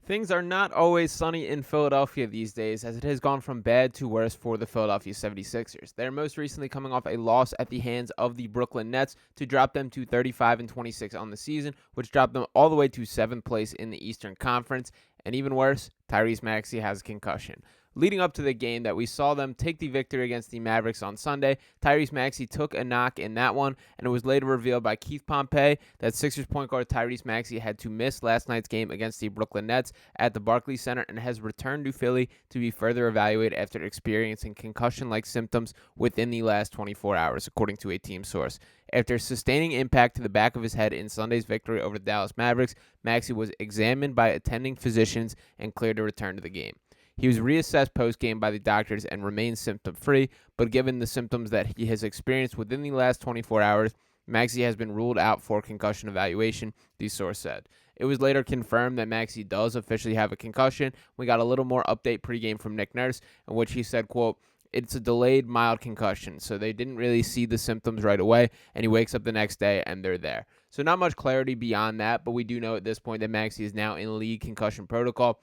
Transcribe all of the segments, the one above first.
Things are not always sunny in Philadelphia these days, as it has gone from bad to worse for the Philadelphia 76ers. They're most recently coming off a loss at the hands of the Brooklyn Nets to drop them to 35-26 on the season, which dropped them all the way to 7th place in the Eastern Conference. And even worse, Tyrese Maxey has a concussion. Leading up to the game that we saw them take the victory against the Mavericks on Sunday, Tyrese Maxey took a knock in that one, and it was later revealed by Keith Pompey that Sixers point guard Tyrese Maxey had to miss last night's game against the Brooklyn Nets at the Barclays Center and has returned to Philly to be further evaluated after experiencing concussion-like symptoms within the last 24 hours, according to a team source. After sustaining impact to the back of his head in Sunday's victory over the Dallas Mavericks, Maxey was examined by attending physicians and cleared to return to the game. He was reassessed post-game by the doctors and remains symptom-free, but given the symptoms that he has experienced within the last 24 hours, Maxey has been ruled out for concussion evaluation, the source said. It was later confirmed that Maxey does officially have a concussion. We got a little more update pregame from Nick Nurse, in which he said, quote, "It's a delayed mild concussion, so they didn't really see the symptoms right away, and he wakes up the next day and they're there." So not much clarity beyond that, but we do know at this point that Maxey is now in league concussion protocol.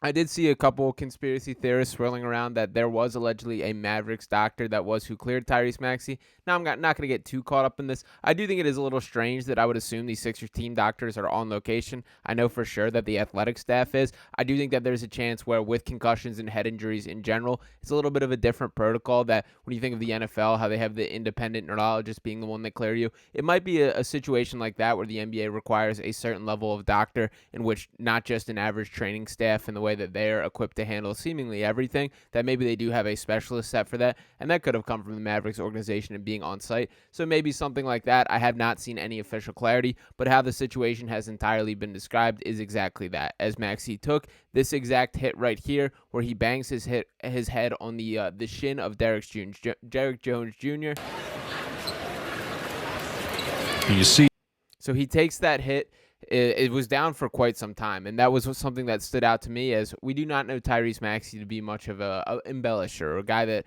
I did see a couple conspiracy theorists swirling around that there was allegedly a Mavericks doctor that was who cleared Tyrese Maxey. Now, I'm not going to get too caught up in this. I do think it is a little strange that I would assume these Sixers team doctors are on location. I know for sure that the athletic staff is. I do think that there's a chance where with concussions and head injuries in general, it's a little bit of a different protocol that when you think of the NFL, how they have the independent neurologist being the one that clear you, it might be a situation like that where the NBA requires a certain level of doctor in which not just an average training staff and the way that they're equipped to handle seemingly everything, that maybe they do have a specialist set for that, and that could have come from the Mavericks organization and being on site. So maybe something like that. I have not seen any official clarity, but how the situation has entirely been described is exactly that, as Maxey took this exact hit right here, where he bangs his head on the shin of Derrick Jones Jr. You see, So he takes that hit. It was down for quite some time, and that was something that stood out to me, as we do not know Tyrese Maxey to be much of a embellisher or a guy that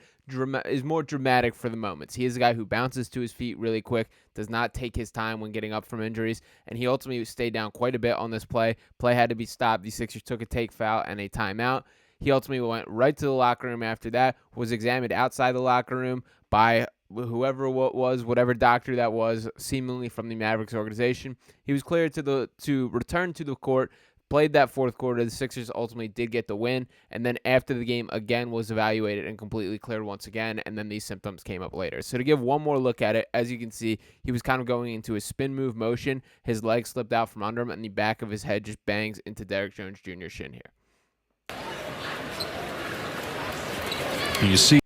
is more dramatic for the moments. He is a guy who bounces to his feet really quick, does not take his time when getting up from injuries, and he ultimately stayed down quite a bit on this play. Play had to be stopped. The Sixers took a take foul and a timeout. He ultimately went right to the locker room after that, was examined outside the locker room by whoever whatever doctor that was, seemingly from the Mavericks organization. He was cleared to return to the court, played that fourth quarter. The Sixers ultimately did get the win, and then after the game again was evaluated and completely cleared once again, and then these symptoms came up later. So to give one more look at it, as you can see, he was kind of going into a spin move motion. His leg slipped out from under him, and the back of his head just bangs into Derrick Jones Jr.'s shin here. you see.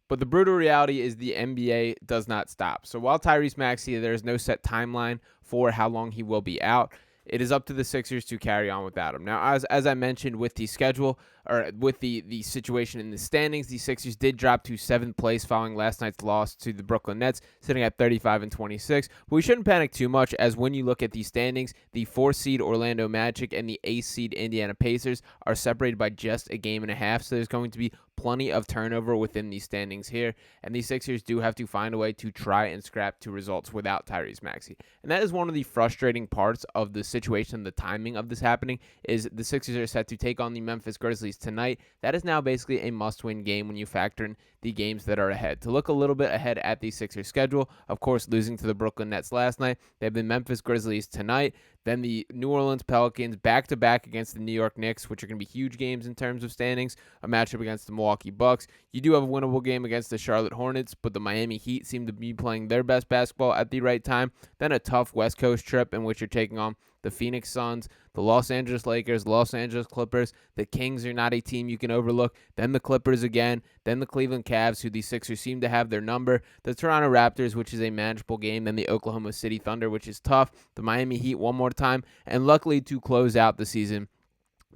But the brutal reality is the NBA does not stop. So while Tyrese Maxey, there is no set timeline for how long he will be out, it is up to the Sixers to carry on without him. Now, as I mentioned with the schedule, or with the situation in the standings, the Sixers did drop to 7th place following last night's loss to the Brooklyn Nets, sitting at 35-26. But we shouldn't panic too much, as when you look at the standings, the 4th seed Orlando Magic and the 8th seed Indiana Pacers are separated by just a game and a half. So there's going to be plenty of turnover within these standings here, and the Sixers do have to find a way to try and scrap to results without Tyrese Maxey. And that is one of the frustrating parts of the situation, the timing of this happening, is the Sixers are set to take on the Memphis Grizzlies tonight. That is now basically a must-win game when you factor in the games that are ahead. To look a little bit ahead at the Sixers schedule, of course, losing to the Brooklyn Nets last night, they have the Memphis Grizzlies tonight, then the New Orleans Pelicans back-to-back against the New York Knicks, which are going to be huge games in terms of standings, a matchup against the Milwaukee Bucks. You do have a winnable game against the Charlotte Hornets, but the Miami Heat seem to be playing their best basketball at the right time. Then a tough West Coast trip in which you're taking on the Phoenix Suns, the Los Angeles Lakers, Los Angeles Clippers. The Kings are not a team you can overlook. Then the Clippers again. Then the Cleveland Cavs, who the Sixers seem to have their number. The Toronto Raptors, which is a manageable game. Then the Oklahoma City Thunder, which is tough. The Miami Heat one more time. And luckily, to close out the season,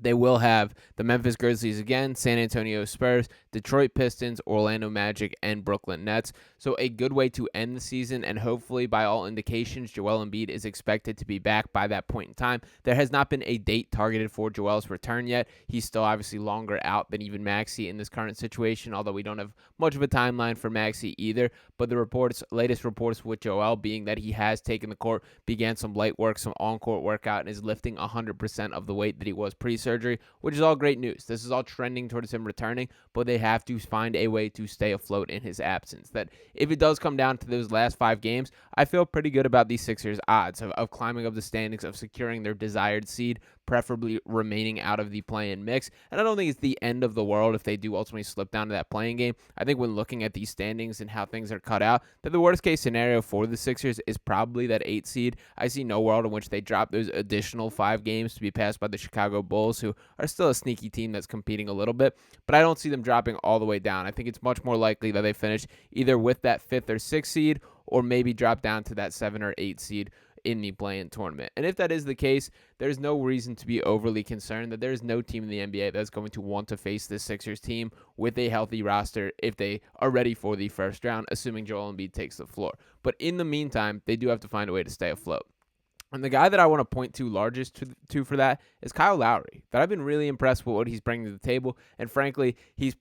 they will have the Memphis Grizzlies again, San Antonio Spurs, Detroit Pistons, Orlando Magic, and Brooklyn Nets. So a good way to end the season, and hopefully, by all indications, Joel Embiid is expected to be back by that point in time. There has not been a date targeted for Joel's return yet. He's still obviously longer out than even Maxey in this current situation, although we don't have much of a timeline for Maxey either. But the latest reports with Joel being that he has taken the court, began some light work, some on-court workout, and is lifting 100% of the weight that he was pre-surgery, which is all great news. This is all trending towards him returning, but they have to find a way to stay afloat in his absence. That if it does come down to those last 5 games, I feel pretty good about these Sixers' odds of climbing up the standings, of securing their desired seed, preferably remaining out of the play-in mix. And I don't think it's the end of the world if they do ultimately slip down to that play-in game. I think when looking at these standings and how things are cut out, that the worst-case scenario for the Sixers is probably that 8 seed. I see no world in which they drop those additional 5 games to be passed by the Chicago Bulls, who are still a sneaky team that's competing a little bit, but I don't see them dropping all the way down. I think it's much more likely that they finish either with that 5th or 6th seed, or maybe drop down to that 7 or 8 seed in the play-in tournament. And if that is the case, there's no reason to be overly concerned that there's no team in the NBA that's going to want to face this Sixers team with a healthy roster if they are ready for the first round, assuming Joel Embiid takes the floor. But in the meantime, they do have to find a way to stay afloat. And the guy that I want to point to largest to for that is Kyle Lowry. That I've been really impressed with what he's bringing to the table. And frankly, he's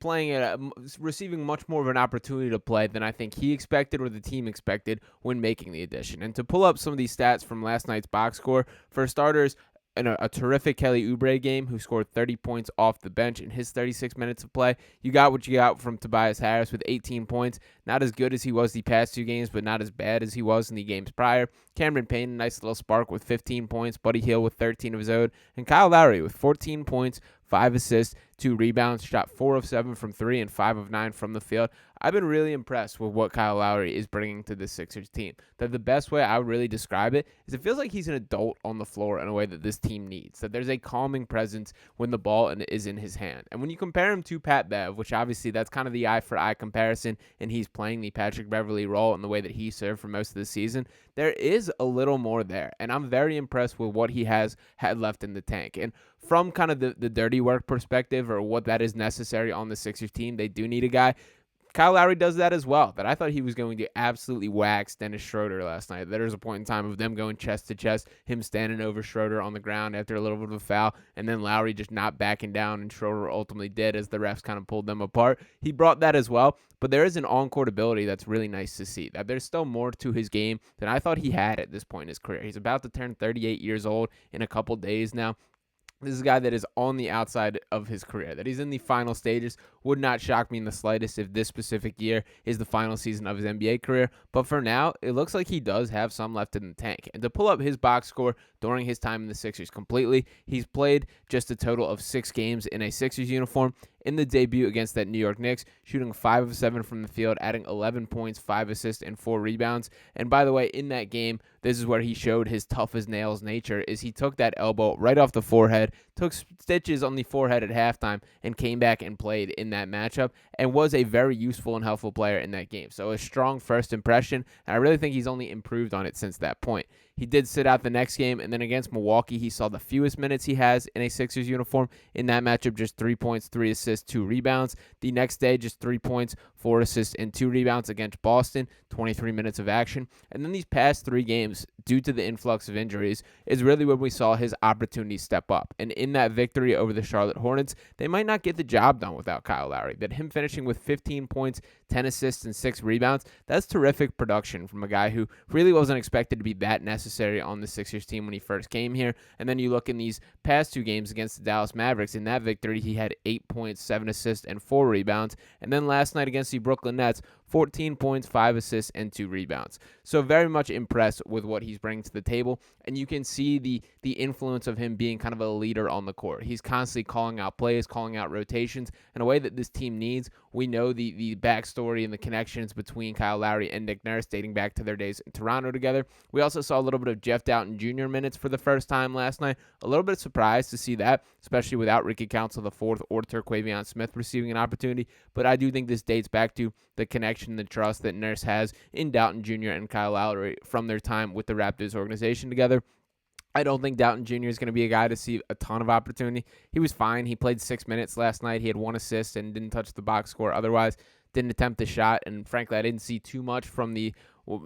receiving much more of an opportunity to play than I think he expected or the team expected when making the addition. And to pull up some of these stats from last night's box score, for starters, in a terrific Kelly Oubre game, who scored 30 points off the bench in his 36 minutes of play. You got what you got from Tobias Harris with 18 points. Not as good as he was the past 2 games, but not as bad as he was in the games prior. Cameron Payne, a nice little spark with 15 points. Buddy Hield with 13 of his own. And Kyle Lowry with 14 points, 5 assists, 2 rebounds, shot 4 of 7 from 3 and 5 of 9 from the field. I've been really impressed with what Kyle Lowry is bringing to this Sixers team. That the best way I would really describe it is it feels like he's an adult on the floor in a way that this team needs. That there's a calming presence when the ball is in his hand. And when you compare him to Pat Bev, which obviously that's kind of the eye-for-eye comparison, and he's playing the Patrick Beverley role in the way that he served for most of the season, there is a little more there. And I'm very impressed with what he has had left in the tank. And from kind of the dirty work perspective, or what that is necessary on the Sixers team, they do need a guy. Kyle Lowry does that as well. That I thought he was going to absolutely wax Dennis Schroeder last night. There was a point in time of them going chest to chest, him standing over Schroeder on the ground after a little bit of a foul, and then Lowry just not backing down, and Schroeder ultimately did as the refs kind of pulled them apart. He brought that as well, but there is an on-court ability that's really nice to see. That there's still more to his game than I thought he had at this point in his career. He's about to turn 38 years old in a couple days now. This is a guy that is on the outside of his career, that he's in the final stages. Would not shock me in the slightest if this specific year is the final season of his NBA career. But for now, it looks like he does have some left in the tank. And to pull up his box score during his time in the Sixers completely, he's played just a total of 6 games in a Sixers uniform. In the debut against that New York Knicks, shooting 5 of 7 from the field, adding 11 points, 5 assists, and 4 rebounds. And by the way, in that game, this is where he showed his tough-as-nails nature, is he took that elbow right off the forehead, took stitches on the forehead at halftime, and came back and played in that matchup, and was a very useful and helpful player in that game. So a strong first impression, and I really think he's only improved on it since that point. He did sit out the next game, and then against Milwaukee, he saw the fewest minutes he has in a Sixers uniform. In that matchup, just 3 points, 3 assists, 2 rebounds. The next day, just 3 points, 4 assists, and 2 rebounds against Boston, 23 minutes of action. And then these past 3 games, due to the influx of injuries, is really when we saw his opportunity step up. And in that victory over the Charlotte Hornets, they might not get the job done without Kyle Lowry. But him finishing with 15 points, 10 assists, and 6 rebounds, that's terrific production from a guy who really wasn't expected to be that necessary on the Sixers team when he first came here. And then you look in these past 2 games against the Dallas Mavericks. In that victory, he had 8 points, 7 assists, and 4 rebounds. And then last night against the Brooklyn Nets, 14 points, 5 assists, and 2 rebounds. So very much impressed with what he's bringing to the table. And you can see the influence of him being kind of a leader on the court. He's constantly calling out plays, calling out rotations in a way that this team needs. We know the backstory and the connections between Kyle Lowry and Nick Nurse dating back to their days in Toronto together. We also saw a little bit of Jeff Doughton Jr. minutes for the first time last night. A little bit surprised to see that, especially without Ricky Council IV or Terquavion Smith receiving an opportunity. But I do think this dates back to the connection, the trust that Nurse has in Doughton Jr. and Kyle Lowry from their time with the Raptors organization together. I don't think Doughton Jr. is going to be a guy to see a ton of opportunity. He was fine. He played 6 minutes last night. He had 1 assist and didn't touch the box score. Otherwise, didn't attempt the shot. And frankly, I didn't see too much from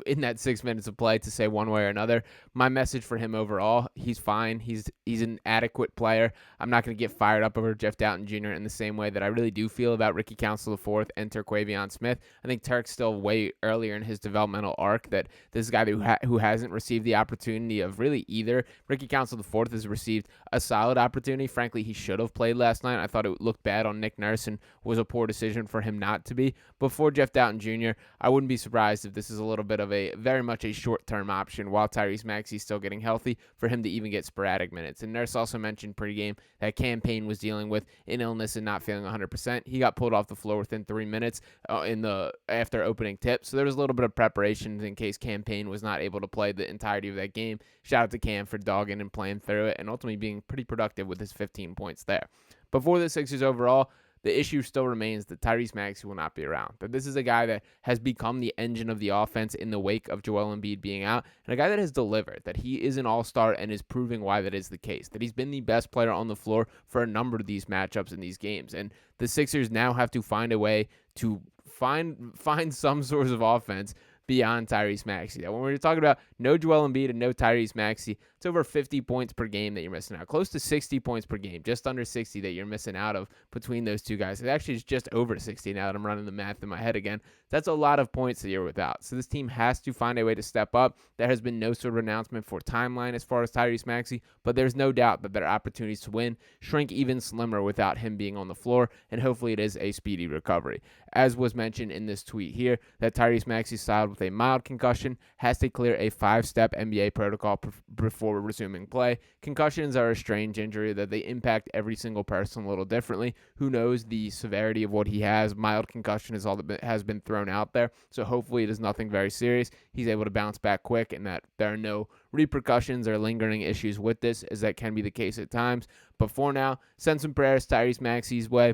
in that 6 minutes of play to say one way or another. My message for him overall, he's fine. He's an adequate player. I'm not going to get fired up over Jeff Doughton Jr. in the same way that I really do feel about Ricky Council IV and Terquavion Smith. I think Turk's still way earlier in his developmental arc, that this is a guy who hasn't received the opportunity of really either. Ricky Council IV has received a solid opportunity. Frankly, he should have played last night. I thought it looked bad on Nick Nurse and was a poor decision for him not to be. But for Jeff Doughton Jr., I wouldn't be surprised if this is a little bit of a very much a short-term option while Tyrese Maxey is still getting healthy for him to even get sporadic minutes. And Nurse also mentioned pregame that Cam Payne was dealing with an illness and not feeling 100%. He got pulled off the floor within 3 minutes after opening tip. So there was a little bit of preparation in case Cam Payne was not able to play the entirety of that game. Shout out to Cam for dogging and playing through it and ultimately being pretty productive with his 15 points there. But for the Sixers overall, the issue still remains that Tyrese Maxey will not be around. That this is a guy that has become the engine of the offense in the wake of Joel Embiid being out, and a guy that has delivered, that he is an all-star and is proving why that is the case, that he's been the best player on the floor for a number of these matchups in these games. And the Sixers now have to find a way to find some source of offense beyond Tyrese Maxey. When we're talking about no Joel Embiid and no Tyrese Maxey, it's over 50 points per game that you're missing out. Close to 60 points per game, just under 60 that you're missing out of between those two guys. It actually is just over 60 now that I'm running the math in my head again. That's a lot of points that you're without. So this team has to find a way to step up. There has been no sort of announcement for timeline as far as Tyrese Maxey, but there's no doubt that their opportunities to win shrink even slimmer without him being on the floor, and hopefully it is a speedy recovery. As was mentioned in this tweet here, that Tyrese Maxey styled with a mild concussion, has to clear a 5-step NBA protocol before resuming play. Concussions are a strange injury that they impact every single person a little differently. Who knows the severity of what he has? Mild concussion is all that has been thrown out there, so hopefully it is nothing very serious. He's able to bounce back quick and that there are no repercussions or lingering issues with this, as that can be the case at times. But for now, send some prayers Tyrese Maxey's way.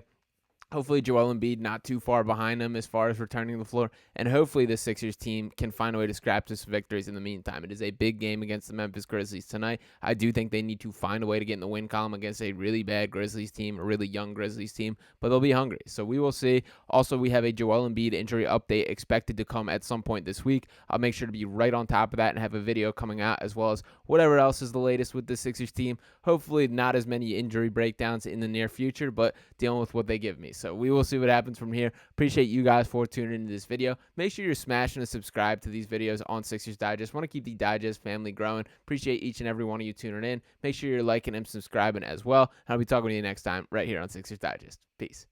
Hopefully Joel Embiid not too far behind him as far as returning to the floor, and hopefully the Sixers team can find a way to scrap some victories in the meantime. It is a big game against the Memphis Grizzlies tonight. I do think they need to find a way to get in the win column against a really bad Grizzlies team, a really young Grizzlies team, but they'll be hungry. So we will see. Also, we have a Joel Embiid injury update expected to come at some point this week. I'll make sure to be right on top of that and have a video coming out, as well as whatever else is the latest with the Sixers team. Hopefully not as many injury breakdowns in the near future, but dealing with what they give me. So we will see what happens from here. Appreciate you guys for tuning into this video. Make sure you're smashing to subscribe to these videos on Sixers Digest. Want to keep the Digest family growing. Appreciate each and every one of you tuning in. Make sure you're liking and subscribing as well. I'll be talking to you next time right here on Sixers Digest. Peace.